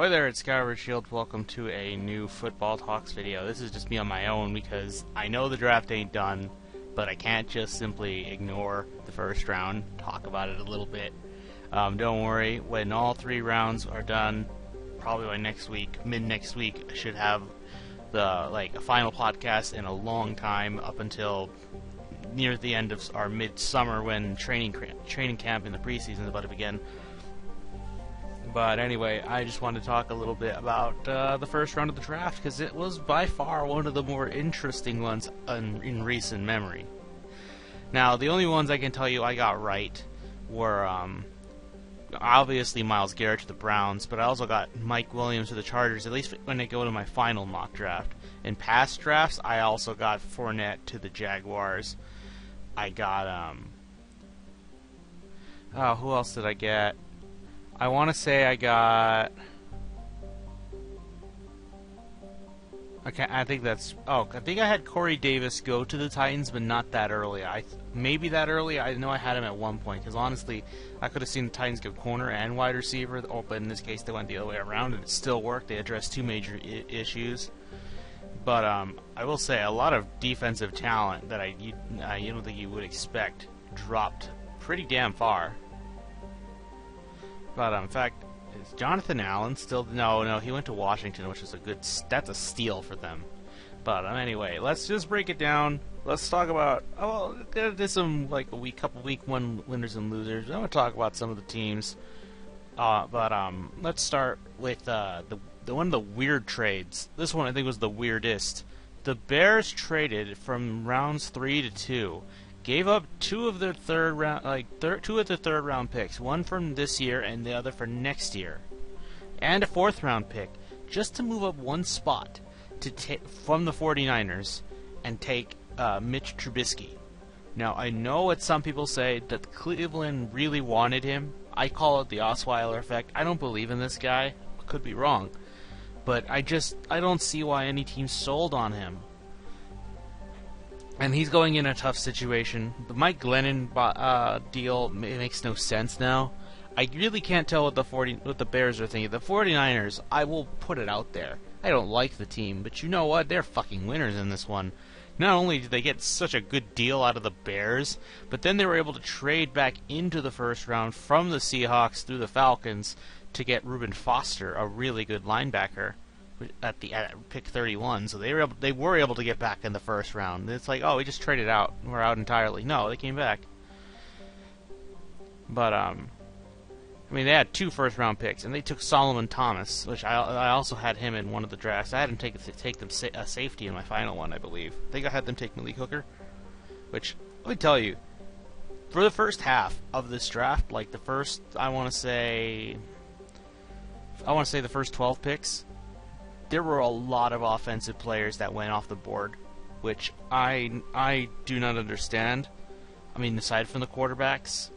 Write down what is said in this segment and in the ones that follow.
Hi there, it's Skyward Shield. Welcome to a new Football Talks video. This is just me on my own because I know the draft ain't done, but I can't just simply ignore the first round, talk about it a little bit. Don't worry, when all 3 rounds are done, probably by next week, mid-next week, I should have a final podcast in a long time up until near the end of our midsummer when training camp in the preseason is about to begin. But anyway, I just wanted to talk a little bit about the first round of the draft because it was by far one of the more interesting ones in recent memory. Now, the only ones I can tell you I got right were obviously Myles Garrett to the Browns, but I also got Mike Williams to the Chargers, at least when I go to my final mock draft. In past drafts, I also got Fournette to the Jaguars. I got, who else did I get? I want to say I got... Okay, I think I had Corey Davis go to the Titans, but not that early. Maybe that early. I know I had him at one point, because honestly, I could have seen the Titans go corner and wide receiver, but in this case, they went the other way around, and it still worked. They addressed 2 major issues. But I will say, a lot of defensive talent that you don't think you would expect dropped pretty damn far. But in fact, is Jonathan Allen still? No, he went to Washington, which is that's a steal for them. But anyway, let's just break it down. Let's talk about there's some couple week one winners and losers. I want to talk about some of the teams. Let's start with the one of the weird trades. This one I think was the weirdest. The Bears traded from rounds 3 to 2. Gave up 2 of their third round picks, one from this year and the other for next year, and a 4th round pick, just to move up 1 spot from the 49ers and take Mitch Trubisky. Now, I know what some people say that Cleveland really wanted him. I call it the Osweiler effect. I don't believe in this guy. I could be wrong, but I don't see why any team sold on him. And he's going in a tough situation. The Mike Glennon deal makes no sense now. I really can't tell what the Bears are thinking. The 49ers, I will put it out there. I don't like the team, but you know what? They're fucking winners in this one. Not only did they get such a good deal out of the Bears, but then they were able to trade back into the first round from the Seahawks through the Falcons to get Reuben Foster, a really good linebacker, at pick 31, so they were able to get back in the first round. It's like, oh, we just traded out, we're out entirely. No, they came back. But they had 2 first round picks, and they took Solomon Thomas, which I also had him in one of the drafts. I had him take them a safety in my final one, I believe. I think I had them take Malik Hooker, which let me tell you, for the first half of this draft, like the first, I want to say the first 12 picks. There were a lot of offensive players that went off the board, which I do not understand. I mean, aside from the quarterbacks,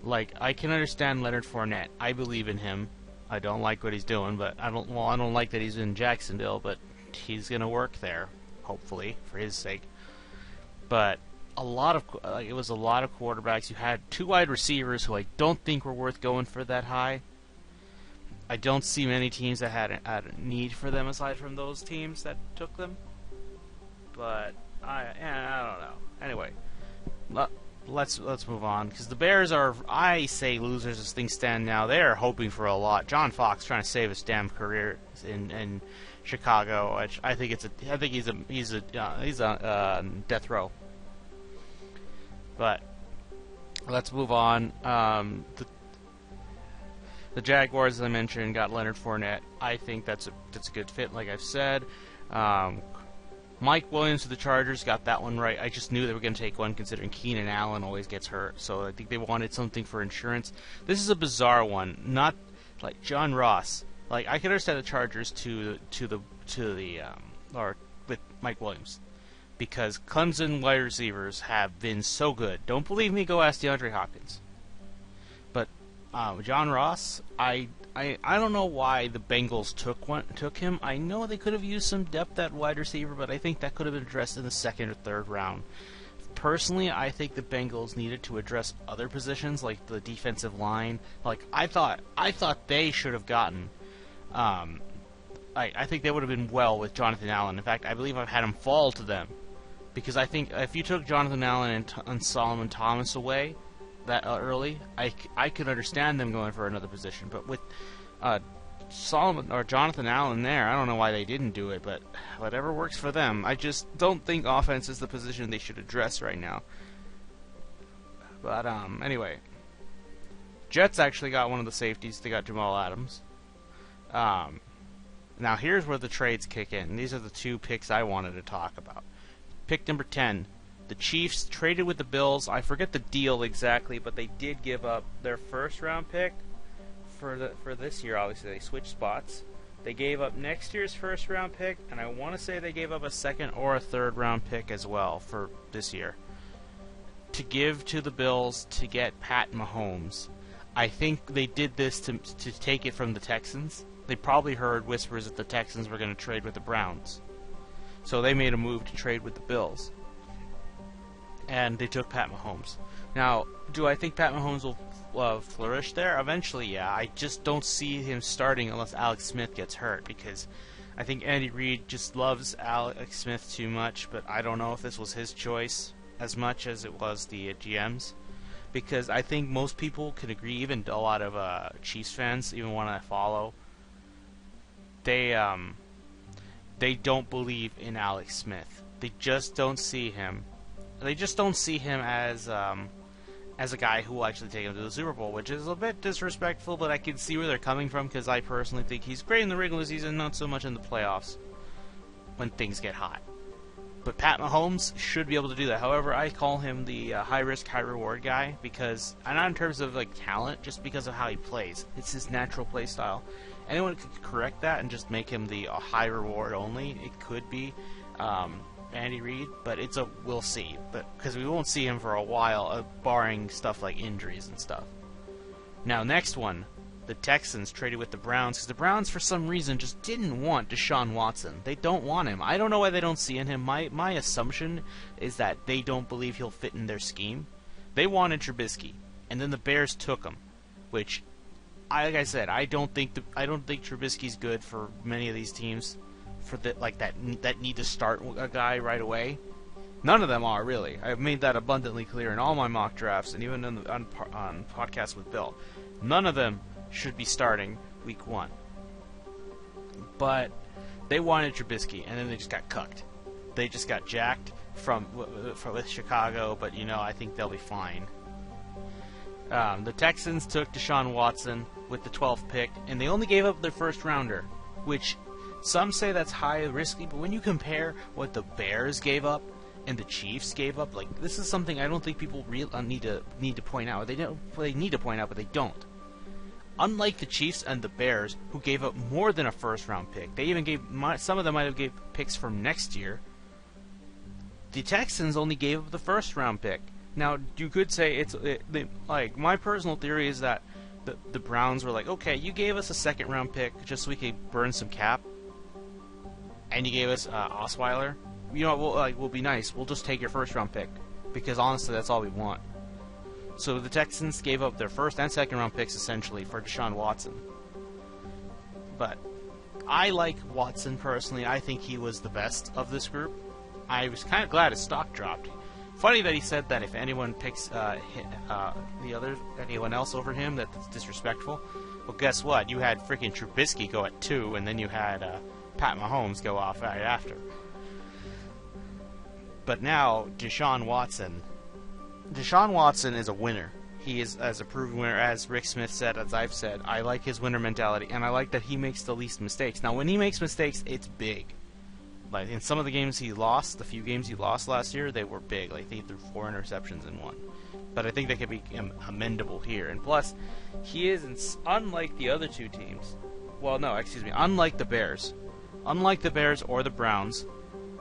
I can understand Leonard Fournette. I believe in him. I don't like what he's doing, but I don't like that he's in Jacksonville, but he's gonna work there, hopefully, for his sake. But it was a lot of quarterbacks. You had 2 wide receivers who I don't think were worth going for that high. I don't see many teams that had a need for them aside from those teams that took them. But I don't know. Anyway, let's move on, because the Bears are, I say, losers as things stand now. They are hoping for a lot. John Fox trying to save his damn career in Chicago, which I think he's a death row. But let's move on. The Jaguars, as I mentioned, got Leonard Fournette. I think that's a good fit, like I've said. Mike Williams to the Chargers, got that one right. I just knew they were going to take one, considering Keenan Allen always gets hurt. So I think they wanted something for insurance. This is a bizarre one, not like John Ross. Like, I can understand the Chargers with Mike Williams, because Clemson wide receivers have been so good. Don't believe me? Go ask DeAndre Hopkins. But John Ross, I don't know why the Bengals took him. I know they could have used some depth at wide receiver, but I think that could have been addressed in the 2nd or 3rd round. Personally, I think the Bengals needed to address other positions, like the defensive line. Like, I thought they should have gotten I think they would have been well with Jonathan Allen. In fact, I believe I've had him fall to them. Because I think if you took Jonathan Allen and Solomon Thomas away that early, I could understand them going for another position. But with Solomon or Jonathan Allen there, I don't know why they didn't do it, but whatever works for them. I just don't think offense is the position they should address right now. But anyway, Jets actually got one of the safeties. They got Jamal Adams. Now here's where the trades kick in. These are the two picks I wanted to talk about. Pick number 10. The Chiefs traded with the Bills. I forget the deal exactly, but they did give up their first-round pick for this year. Obviously, they switched spots. They gave up next year's first-round pick, and I want to say they gave up a second or a third-round pick as well for this year to give to the Bills to get Pat Mahomes. I think they did this to take it from the Texans. They probably heard whispers that the Texans were going to trade with the Browns. So they made a move to trade with the Bills. And they took Pat Mahomes. Now, do I think Pat Mahomes will flourish there? Eventually, yeah. I just don't see him starting unless Alex Smith gets hurt, because I think Andy Reid just loves Alex Smith too much, but I don't know if this was his choice as much as it was the GM's. Because I think most people can agree, even a lot of Chiefs fans, even one I follow, they don't believe in Alex Smith. They just don't see him. They just don't see him as a guy who will actually take him to the Super Bowl, which is a bit disrespectful, but I can see where they're coming from, because I personally think he's great in the regular season, not so much in the playoffs when things get hot. But Pat Mahomes should be able to do that. However, I call him the high-risk, high-reward guy, because, and not in terms of like talent, just because of how he plays. It's his natural play style. Anyone could correct that and just make him the high reward only. It could be Andy Reid, but we'll see. But because we won't see him for a while, barring stuff like injuries and stuff. Now, next one, the Texans traded with the Browns, because the Browns, for some reason, just didn't want Deshaun Watson. They don't want him. I don't know why they don't see in him. My assumption is that they don't believe he'll fit in their scheme. They wanted Trubisky, and then the Bears took him, which, like I said, I don't think Trubisky's good for many of these teams, that need to start a guy right away. None of them are, really. I've made that abundantly clear in all my mock drafts, and even on podcasts with Bill. None of them should be starting week 1. But they wanted Trubisky, and then they just got cucked. They just got jacked with Chicago, but I think they'll be fine. The Texans took Deshaun Watson with the 12th pick, and they only gave up their first rounder, which some say that's high risky, but when you compare what the Bears gave up and the Chiefs gave up, like, this is something I don't think people need to point out. They need to point out, but they don't. Unlike the Chiefs and the Bears, who gave up more than a first-round pick, they even some of them might have gave picks from next year. The Texans only gave up the first-round pick. Now, you could say my personal theory is that the Browns were like, okay, you gave us a second-round pick just so we could burn some cap, and you gave us Osweiler. We'll be nice. We'll just take your first-round pick, because honestly, that's all we want. So the Texans gave up their first and second-round picks essentially for Deshaun Watson. But I like Watson personally. I think he was the best of this group. I was kind of glad his stock dropped. Funny that he said that if anyone picks anyone else over him, that's disrespectful. Well, guess what? You had freaking Trubisky go at 2, and then you had Pat Mahomes go off right after. But now, Deshaun Watson is a winner. He is as a proven winner, as Rick Smith said, as I've said. I like his winner mentality, and I like that he makes the least mistakes. Now, when he makes mistakes, it's big. Like, in some of the games he lost, the few games he lost last year, they were big. Like, he threw 4 interceptions in one. But I think they could be amendable here. And plus, he is, unlike the other two teams, unlike the Bears. Unlike the Bears or the Browns,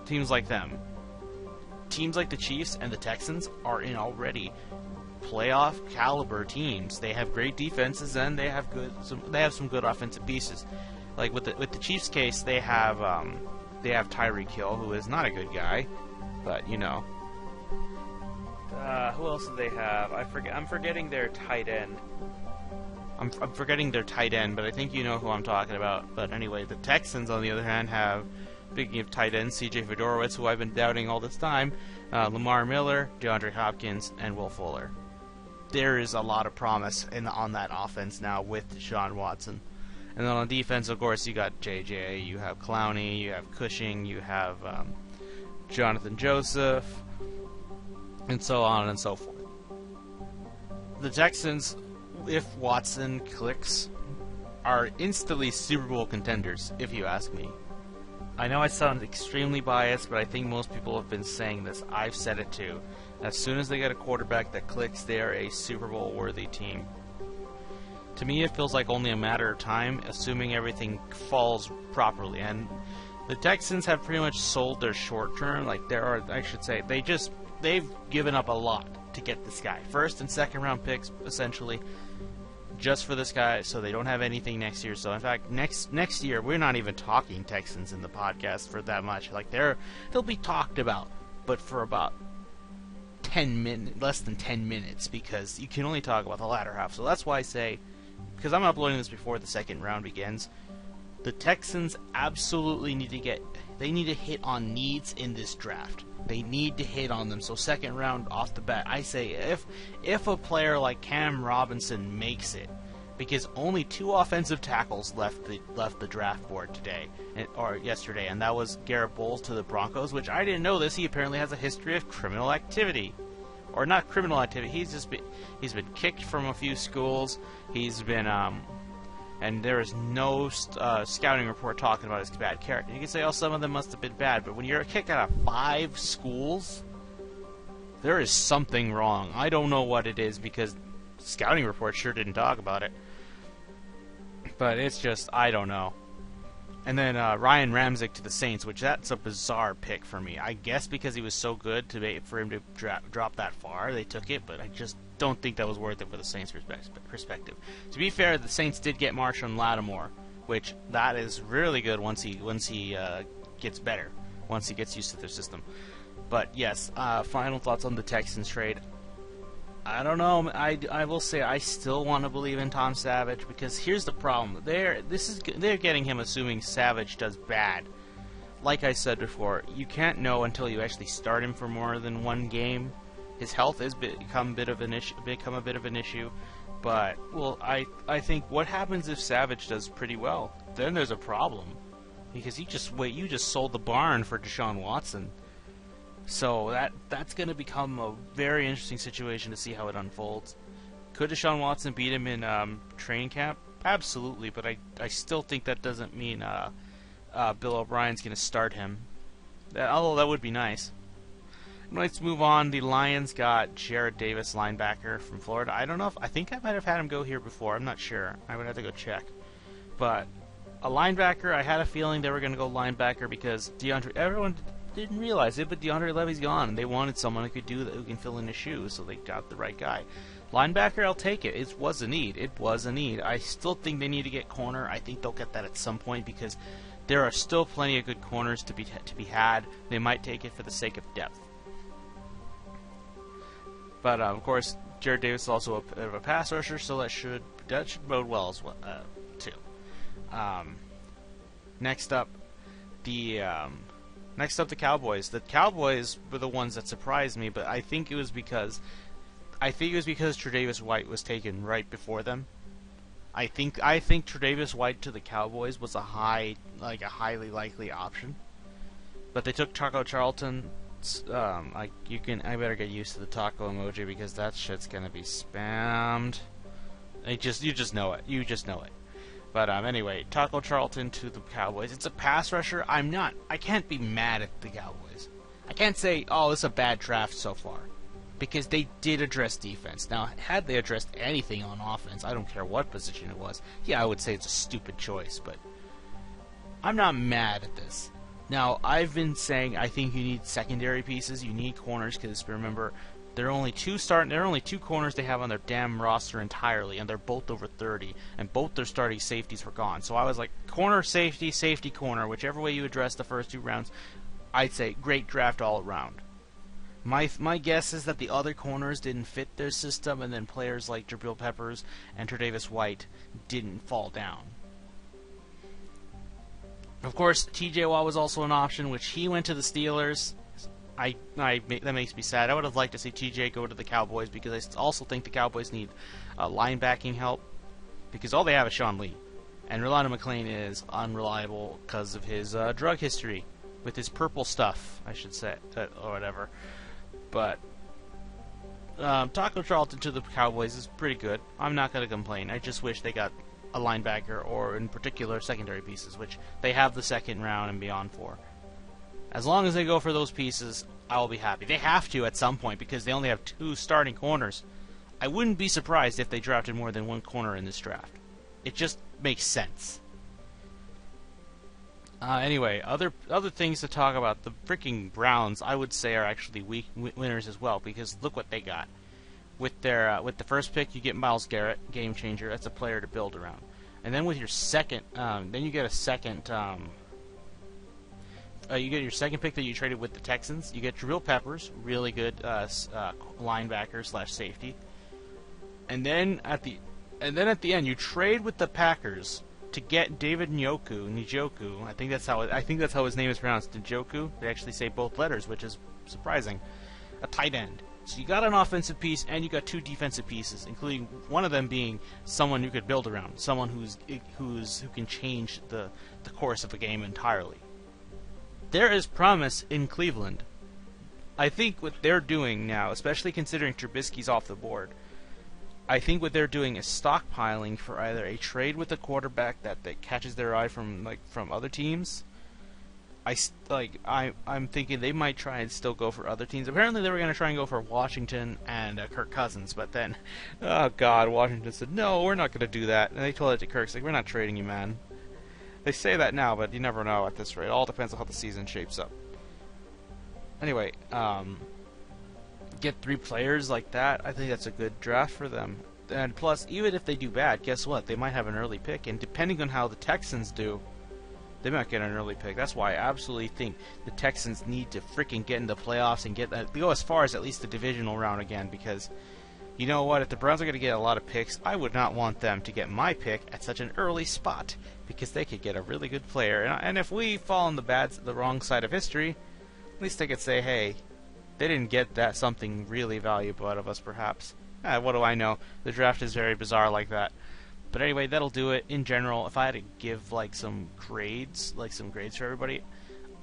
teams like them, teams like the Chiefs and the Texans are in already playoff caliber teams. They have great defenses, and they have some good offensive pieces. Like with the Chiefs case, they have Tyreek Hill, who is not a good guy, but who else do they have? I'm forgetting their tight end. I'm forgetting their tight end, but I think you know who I'm talking about. But anyway, the Texans, on the other hand, have, speaking of tight ends, C.J. Fedorowicz, who I've been doubting all this time, Lamar Miller, DeAndre Hopkins, and Will Fuller. There is a lot of promise on that offense now with Deshaun Watson. And then on defense, of course, you got J.J., you have Clowney, you have Cushing, you have Jonathan Joseph, and so on and so forth. The Texans, if Watson clicks, are instantly Super Bowl contenders, if you ask me. I know I sound extremely biased, but I think most people have been saying this. I've said it too. As soon as they get a quarterback that clicks, they are a Super Bowl worthy team. To me, it feels like only a matter of time, assuming everything falls properly. And the Texans have pretty much sold their short term. Like, they've given up a lot to get this guy. First and second round picks, essentially, just for this guy, so they don't have anything next year. So in fact, next year we're not even talking Texans in the podcast for that much. Like, they'll be talked about, but for about 10 minutes, less than 10 minutes, because you can only talk about the latter half. So that's why I say, because I'm uploading this before the second round begins, the Texans absolutely need to hit on needs in this draft. They need to hit on them. So second round off the bat, I say if a player like Cam Robinson makes it, because only 2 offensive tackles left the draft board yesterday, and that was Garrett Bowles to the Broncos, which I didn't know this. He apparently has a history of criminal activity. Or not criminal activity, he's been kicked from a few schools, he's been, and there is no scouting report talking about his bad character. You can say, oh, some of them must have been bad, but when you're kicked out of 5 schools, there is something wrong. I don't know what it is, because scouting reports sure didn't talk about it. But it's just, I don't know. And then Ryan Ramczyk to the Saints, which that's a bizarre pick for me. I guess because he was so good for him to drop that far, they took it, but I just don't think that was worth it for the Saints' perspective. To be fair, the Saints did get Marshawn Lattimore, which that is really good once he gets better, once he gets used to their system. But yes, final thoughts on the Texans trade. I don't know. I will say I still want to believe in Tom Savage, because here's the problem. They're getting him assuming Savage does bad. Like I said before, you can't know until you actually start him for more than one game. His health has become a bit of an issue. But well, I think what happens if Savage does pretty well? Then there's a problem, because you just sold the barn for Deshaun Watson. So that's going to become a very interesting situation to see how it unfolds. Could Deshaun Watson beat him in training camp? Absolutely, but I still think that doesn't mean Bill O'Brien's going to start him. Although that would be nice. Let's move on. The Lions got Jared Davis, linebacker from Florida. I think I might have had him go here before. I'm not sure. I would have to go check. But a linebacker, I had a feeling they were going to go linebacker because everyone didn't realize it, but DeAndre Levy's gone, and they wanted someone who could do that, who can fill in his shoes, so they got the right guy. Linebacker, I'll take it. It was a need. I still think they need to get corner. I think they'll get that at some point, because there are still plenty of good corners to be had. They might take it for the sake of depth. But of course, Jared Davis is also a bit of a pass rusher, so that should bode well as well too. Next up, the Cowboys. The Cowboys were the ones that surprised me, but I think it was because Tre'Davious White was taken right before them. I think Tre'Davious White to the Cowboys was a highly likely option, but they took Taco Charlton. I better get used to the taco emoji, because that shit's gonna be spammed. You just know it. But anyway, Taco Charlton to the Cowboys. It's a pass rusher. I can't be mad at the Cowboys. I can't say, oh, it's a bad draft so far, because they did address defense. Now, had they addressed anything on offense, I don't care what position it was, yeah, I would say it's a stupid choice, but I'm not mad at this. Now, I've been saying I think you need secondary pieces, you need corners, because remember, there are only two corners they have on their damn roster entirely, and they're both over 30, and both their starting safeties were gone. So I was like, corner, safety, safety, corner, whichever way you address the first 2 rounds, I'd say great draft all around. My guess is that the other corners didn't fit their system, and then players like Jabril Peppers and Tre'Davious White didn't fall down. Of course, T.J. Watt was also an option, which he went to the Steelers. That makes me sad. I would have liked to see T.J. go to the Cowboys, because I also think the Cowboys need linebacking help, because all they have is Sean Lee. And Rolando McClain is unreliable because of his drug history, with his purple stuff, I should say, or whatever. But Taco Charlton to the Cowboys is pretty good. I'm not going to complain. I just wish they got a linebacker, or in particular secondary pieces, which they have the second round and beyond for. As long as they go for those pieces, I will be happy. They have to at some point, because they only have 2 starting corners. I wouldn't be surprised if they drafted more than 1 corner in this draft. It just makes sense. Anyway, other things to talk about. The freaking Browns, I would say, are actually weak winners as well, because look what they got. With the first pick, you get Myles Garrett, game changer. That's a player to build around. And then with your second, then you get a second. You get your second pick that you traded with the Texans. You get Jabril Peppers, really good linebacker / safety. And then at the end, you trade with the Packers to get David Njoku. I think that's how his name is pronounced, Njoku. They actually say both letters, which is surprising. A tight end. So you got an offensive piece, and you got 2 defensive pieces, including one of them being someone you could build around, someone who can change the course of a game entirely. There is promise in Cleveland. I think what they're doing now, especially considering Trubisky's off the board, I think what they're doing is stockpiling for either a trade with a quarterback that catches their eye from other teams. I'm thinking they might try and still go for other teams. Apparently they were going to try and go for Washington and Kirk Cousins, but then, oh God, Washington said, no, we're not going to do that. And they told it to Kirk, we're not trading you, man. They say that now, but you never know at this rate. It all depends on how the season shapes up. Anyway, get 3 players like that. I think that's a good draft for them. And plus, even if they do bad, guess what? They might have an early pick, and depending on how the Texans do, they might get an early pick. That's why I absolutely think the Texans need to freaking get into the playoffs and go as far as at least the divisional round again, because you know what? If the Browns are going to get a lot of picks, I would not want them to get my pick at such an early spot, because they could get a really good player. And if we fall on the wrong side of history, at least they could say, hey, they didn't get that something really valuable out of us, perhaps. What do I know? The draft is very bizarre like that. But anyway, that'll do it. In general, if I had to give some grades for everybody,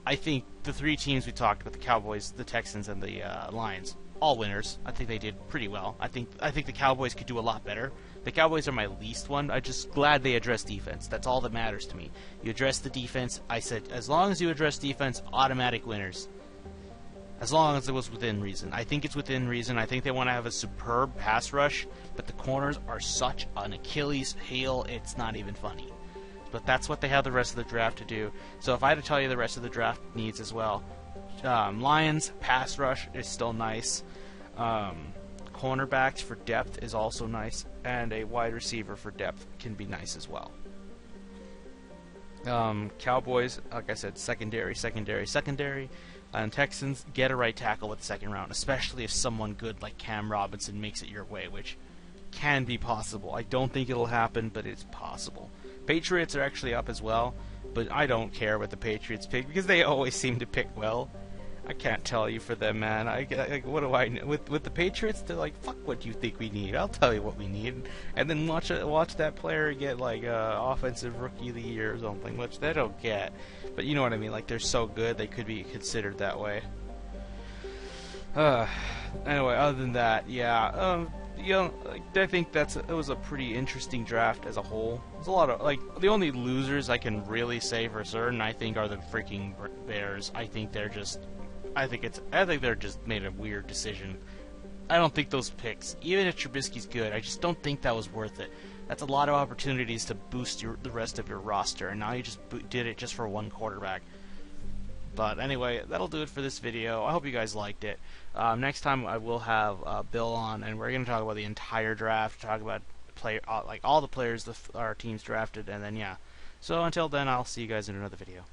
I think the 3 teams we talked about, the Cowboys, the Texans, and the Lions, all winners. I think they did pretty well. I think the Cowboys could do a lot better. The Cowboys are my least one. I'm just glad they address defense. That's all that matters to me. You address the defense. I said, as long as you address defense, automatic winners. As long as it was within reason. I think it's within reason. I think they want to have a superb pass rush, but the corners are such an Achilles heel, it's not even funny. But that's what they have the rest of the draft to do. So if I had to tell you the rest of the draft needs as well, Lions, pass rush is still nice. Cornerbacks for depth is also nice. And a wide receiver for depth can be nice as well. Cowboys, like I said, secondary. And Texans, get a right tackle with the second round, especially if someone good like Cam Robinson makes it your way, which can be possible. I don't think it'll happen, but it's possible. Patriots are actually up as well, but I don't care what the Patriots pick, because they always seem to pick well. I can't tell you for them, man. What do I know? With the Patriots, they're like, fuck what you think we need. I'll tell you what we need. And then watch that player get offensive rookie of the year or something, which they don't get. But you know what I mean. They're so good, they could be considered that way. Anyway, other than that, yeah. I think it was a pretty interesting draft as a whole. There's a lot of the only losers I can really say for certain, I think, are the freaking Bears. I think they're just made a weird decision. I don't think those picks, even if Trubisky's good, I just don't think that was worth it. That's a lot of opportunities to boost the rest of your roster, and now you just did it just for 1 quarterback. But anyway, that'll do it for this video. I hope you guys liked it. Next time I will have Bill on, and we're going to talk about the entire draft, talk about all the players our teams drafted, and then yeah. So until then, I'll see you guys in another video.